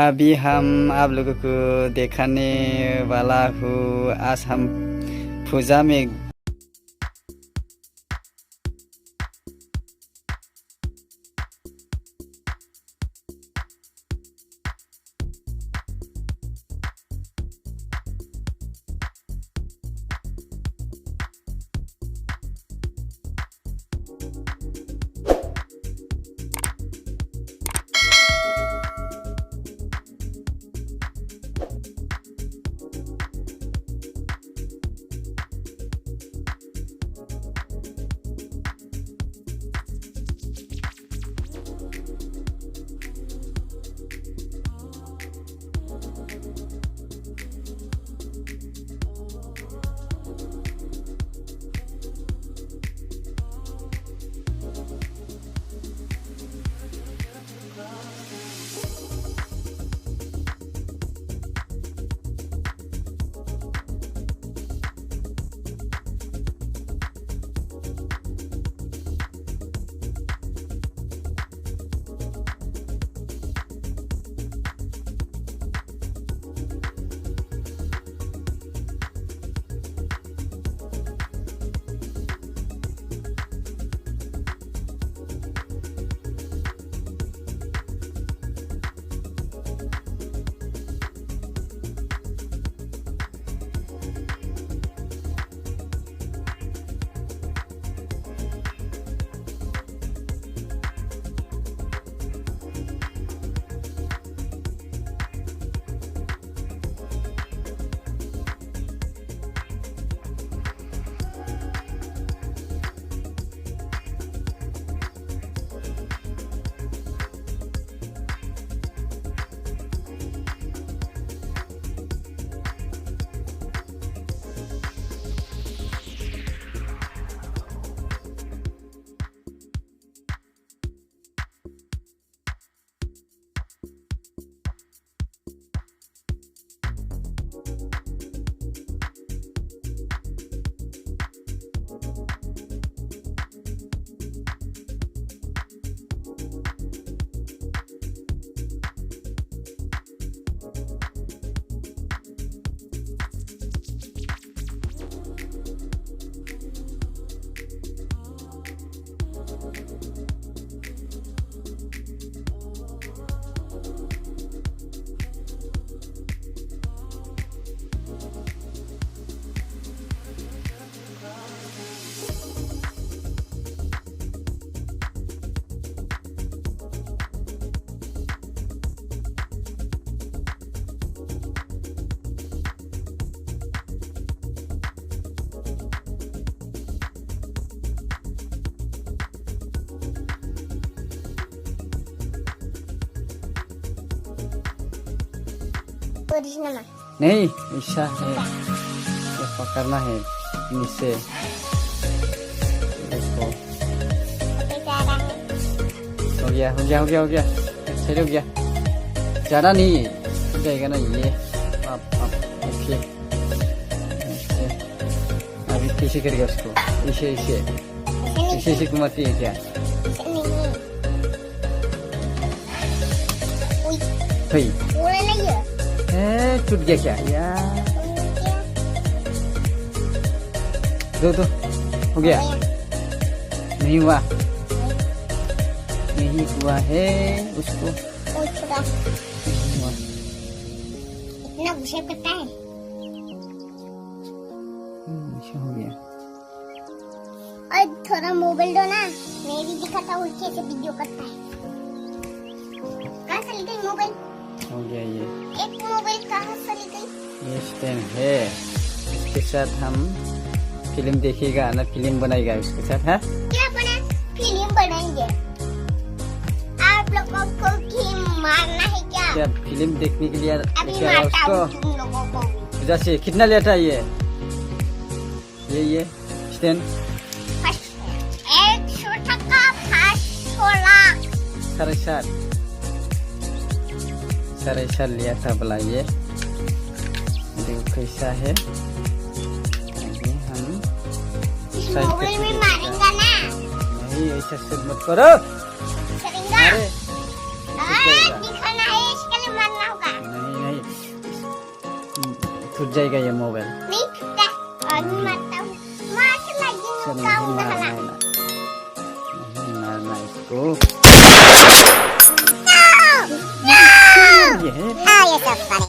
अभी हम आप लोगों को दिखाने वाला हूँ। आज हम पूजा में ओरिजिनल नहीं, ऐसा है, ये पकड़ना है नीचे। देखो, हो गया हो गया हो गया हो गया, अच्छा हो गया, ज़्यादा नहीं हो जाएगा ना ये। आप ओके, अभी कैसे करेगा उसको? इसे इसे इसे इसे घुमाती है क्या? टूट गया क्या यार? दो हो गया, नहीं हुआ, नहीं हुआ है उसको। इतना गुस्सा करता है। हो गया। और थोड़ा मोबाइल दो ना, मैं भी दिखाता हूँ कैसे वीडियो करता है। कहाँ से ली गई मोबाइल? हो गया ये। एक मोबाइल कहाँ से ली गई? ये स्टैंड है, इसके साथ हम फिल्म देखेगा ना, फिल्म बनाएगा उसके साथ है। क्या बना? फिल्म बनाएंगे। आप लोगों को गेम मारना है क्या? क्या फिल्म देखने के लिए अभी क्या मारता हूँ उसको? तुम लोगों को। जैसे कितना लेता है ये स्टैंड? 100 टका 500 साढ़े 4 लिया था बोला। ये देखो कैसा है। अभी हम मोबाइल में मारेंगे ना? नहीं, ऐसा सब मत करो। करेंगे। दिखाना है इसके लिए मारना होगा। नहीं नहीं, टूट जाएगा ये मोबाइल। नहीं टूटा, और नहीं मारता हूँ। मार के लगी चल हूँ, नहीं गाँव मारना में है ना, नहीं मारना इसको। No! ये है Oh, you're so funny.